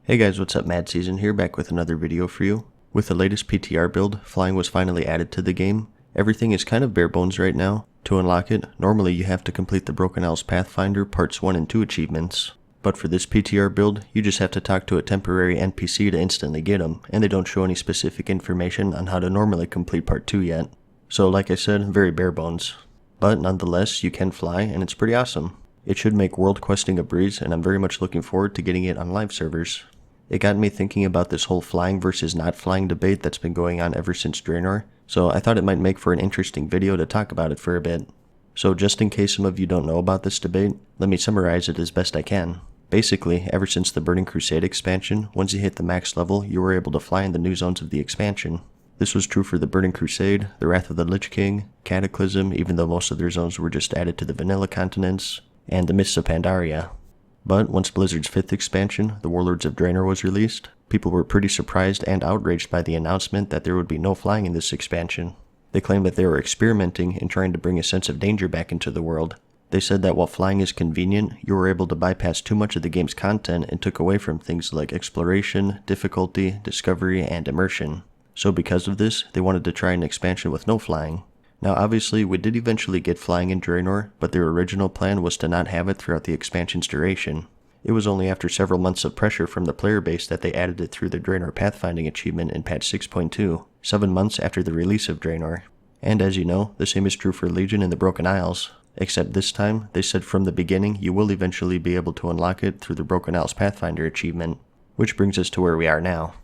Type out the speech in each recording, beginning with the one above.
Hey guys, what's up? MadSeason here, back with another video for you. With the latest PTR build, flying was finally added to the game. Everything is kind of bare bones right now. To unlock it, normally you have to complete the Broken Isles Pathfinder Parts 1 and 2 achievements. But for this PTR build, you just have to talk to a temporary NPC to instantly get them, and they don't show any specific information on how to normally complete Part 2 yet. So like I said, very bare bones. But nonetheless, you can fly, and it's pretty awesome. It should make world questing a breeze, and I'm very much looking forward to getting it on live servers. It got me thinking about this whole flying versus not flying debate that's been going on ever since Draenor, so I thought it might make for an interesting video to talk about it for a bit. So just in case some of you don't know about this debate, let me summarize it as best I can. Basically, ever since the Burning Crusade expansion, once you hit the max level, you were able to fly in the new zones of the expansion. This was true for the Burning Crusade, the Wrath of the Lich King, Cataclysm, even though most of their zones were just added to the vanilla continents, and the Mists of Pandaria. But once Blizzard's 5th expansion, the Warlords of Draenor, was released, people were pretty surprised and outraged by the announcement that there would be no flying in this expansion. They claimed that they were experimenting and trying to bring a sense of danger back into the world. They said that while flying is convenient, you were able to bypass too much of the game's content and took away from things like exploration, difficulty, discovery, and immersion. So because of this, they wanted to try an expansion with no flying. Now obviously, we did eventually get flying in Draenor, but their original plan was to not have it throughout the expansion's duration. It was only after several months of pressure from the player base that they added it through the Draenor Pathfinding achievement in patch 6.2, 7 months after the release of Draenor. And as you know, the same is true for Legion in the Broken Isles, except this time, they said from the beginning you will eventually be able to unlock it through the Broken Isles Pathfinder achievement, which brings us to where we are now.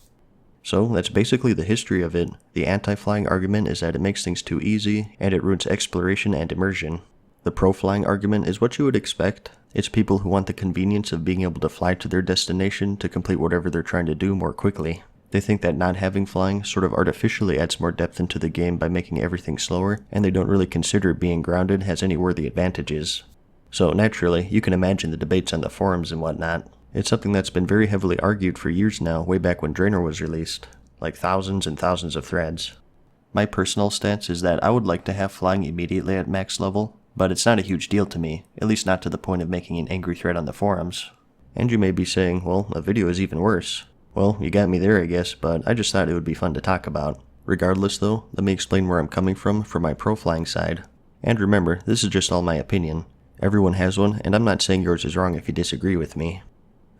So that's basically the history of it. The anti-flying argument is that it makes things too easy, and it ruins exploration and immersion. The pro-flying argument is what you would expect. It's people who want the convenience of being able to fly to their destination to complete whatever they're trying to do more quickly. They think that not having flying sort of artificially adds more depth into the game by making everything slower, and they don't really consider being grounded has any worthy advantages. So naturally, you can imagine the debates on the forums and whatnot. It's something that's been very heavily argued for years now, way back when Draenor was released, like thousands and thousands of threads. My personal stance is that I would like to have flying immediately at max level, but it's not a huge deal to me, at least not to the point of making an angry thread on the forums. And you may be saying, well, a video is even worse. Well, you got me there I guess, but I just thought it would be fun to talk about. Regardless though, let me explain where I'm coming from for my pro-flying side. And remember, this is just all my opinion. Everyone has one, and I'm not saying yours is wrong if you disagree with me.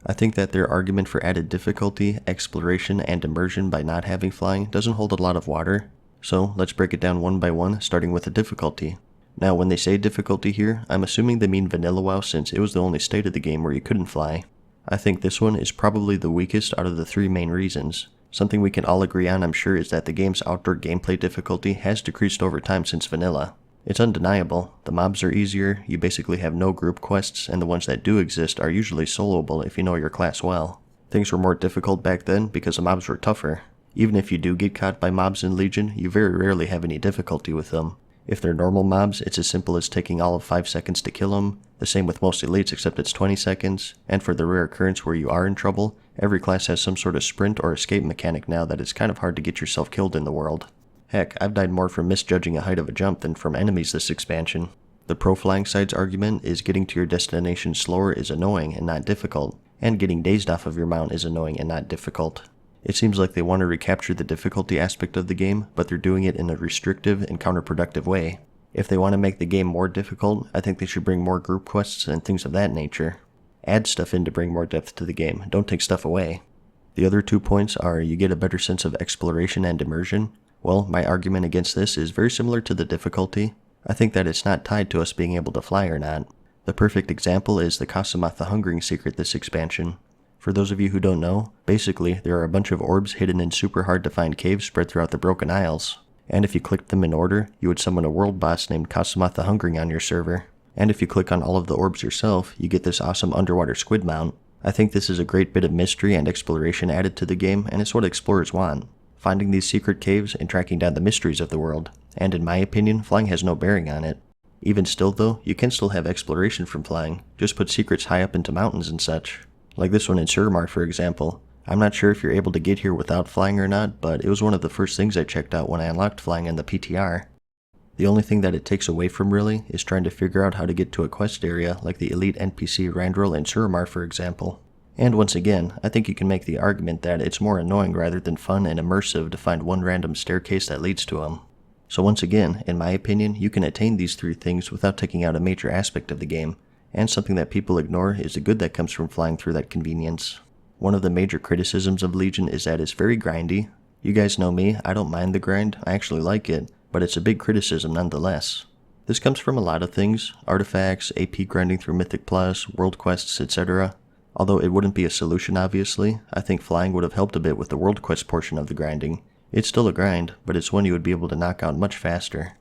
I think that their argument for added difficulty, exploration, and immersion by not having flying doesn't hold a lot of water. So let's break it down one by one, starting with the difficulty. Now when they say difficulty here, I'm assuming they mean vanilla WoW since it was the only state of the game where you couldn't fly. I think this one is probably the weakest out of the 3 main reasons. Something we can all agree on, I'm sure, is that the game's outdoor gameplay difficulty has decreased over time since vanilla. It's undeniable. The mobs are easier, you basically have no group quests, and the ones that do exist are usually soloable if you know your class well. Things were more difficult back then because the mobs were tougher. Even if you do get caught by mobs in Legion, you very rarely have any difficulty with them. If they're normal mobs, it's as simple as taking all of 5 seconds to kill them, the same with most elites except it's 20 seconds, and for the rare occurrence where you are in trouble, every class has some sort of sprint or escape mechanic now that it's kind of hard to get yourself killed in the world. Heck, I've died more from misjudging a height of a jump than from enemies this expansion. The pro-flying side's argument is getting to your destination slower is annoying and not difficult, and getting dazed off of your mount is annoying and not difficult. It seems like they want to recapture the difficulty aspect of the game, but they're doing it in a restrictive and counterproductive way. If they want to make the game more difficult, I think they should bring more group quests and things of that nature. Add stuff in to bring more depth to the game, don't take stuff away. The other 2 points are you get a better sense of exploration and immersion. Well, my argument against this is very similar to the difficulty. I think that it's not tied to us being able to fly or not. The perfect example is the Kasumath the Hungering secret this expansion. For those of you who don't know, basically there are a bunch of orbs hidden in super hard to find caves spread throughout the Broken Isles. And if you clicked them in order, you would summon a world boss named Kasumath the Hungering on your server. And if you click on all of the orbs yourself, you get this awesome underwater squid mount. I think this is a great bit of mystery and exploration added to the game, and it's what explorers want. Finding these secret caves and tracking down the mysteries of the world, and in my opinion, flying has no bearing on it. Even still though, you can still have exploration from flying, just put secrets high up into mountains and such. Like this one in Suramar for example. I'm not sure if you're able to get here without flying or not, but it was one of the first things I checked out when I unlocked flying in the PTR. The only thing that it takes away from really is trying to figure out how to get to a quest area like the elite NPC Randrel in Suramar for example. And once again, I think you can make the argument that it's more annoying rather than fun and immersive to find one random staircase that leads to them. So once again, in my opinion, you can attain these three things without taking out a major aspect of the game, and something that people ignore is the good that comes from flying through that convenience. One of the major criticisms of Legion is that it's very grindy. You guys know me, I don't mind the grind, I actually like it, but it's a big criticism nonetheless. This comes from a lot of things, artifacts, AP grinding through Mythic Plus, world quests, etc. Although it wouldn't be a solution obviously, I think flying would have helped a bit with the world quest portion of the grinding. It's still a grind, but it's one you would be able to knock out much faster.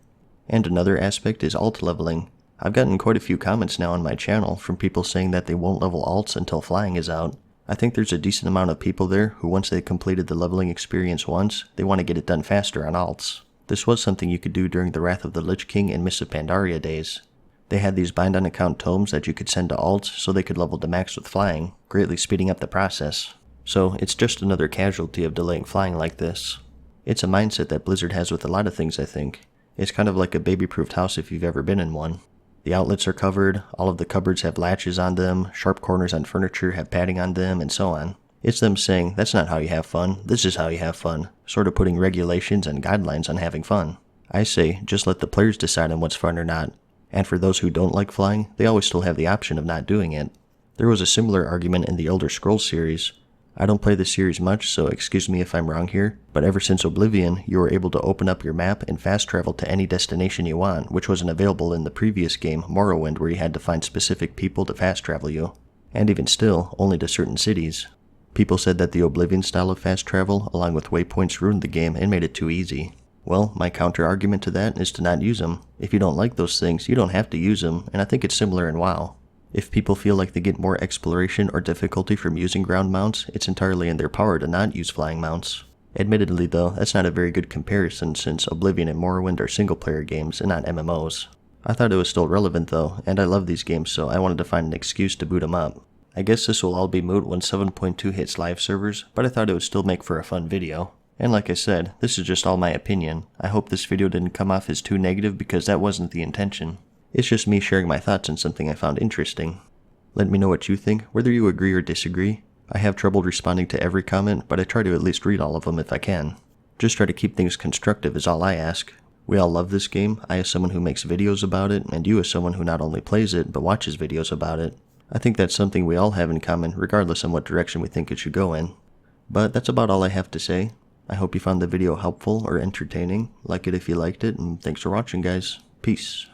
And another aspect is alt leveling. I've gotten quite a few comments now on my channel from people saying that they won't level alts until flying is out. I think there's a decent amount of people there who once they completed the leveling experience once, they want to get it done faster on alts. This was something you could do during the Wrath of the Lich King and Mists of Pandaria days. They had these bind on account tomes that you could send to alts so they could level to max with flying, greatly speeding up the process. So it's just another casualty of delaying flying like this. It's a mindset that Blizzard has with a lot of things, I think. It's kind of like a baby-proofed house if you've ever been in one. The outlets are covered, all of the cupboards have latches on them, sharp corners on furniture have padding on them, and so on. It's them saying, that's not how you have fun, this is how you have fun, sort of putting regulations and guidelines on having fun. I say, just let the players decide on what's fun or not. And for those who don't like flying, they always still have the option of not doing it. There was a similar argument in the Elder Scrolls series. I don't play the series much, so excuse me if I'm wrong here, but ever since Oblivion, you were able to open up your map and fast travel to any destination you want, which wasn't available in the previous game, Morrowind, where you had to find specific people to fast travel you. And even still, only to certain cities. People said that the Oblivion style of fast travel, along with waypoints, ruined the game and made it too easy. Well, my counter-argument to that is to not use them. If you don't like those things, you don't have to use them, and I think it's similar in WoW. If people feel like they get more exploration or difficulty from using ground mounts, it's entirely in their power to not use flying mounts. Admittedly though, that's not a very good comparison since Oblivion and Morrowind are single-player games and not MMOs. I thought it was still relevant though, and I love these games so I wanted to find an excuse to boot them up. I guess this will all be moot when 7.2 hits live servers, but I thought it would still make for a fun video. And like I said, this is just all my opinion. I hope this video didn't come off as too negative because that wasn't the intention. It's just me sharing my thoughts on something I found interesting. Let me know what you think, whether you agree or disagree. I have trouble responding to every comment, but I try to at least read all of them if I can. Just try to keep things constructive is all I ask. We all love this game, I as someone who makes videos about it, and you as someone who not only plays it, but watches videos about it. I think that's something we all have in common, regardless of what direction we think it should go in. But that's about all I have to say. I hope you found the video helpful or entertaining. Like it if you liked it, and thanks for watching guys. Peace.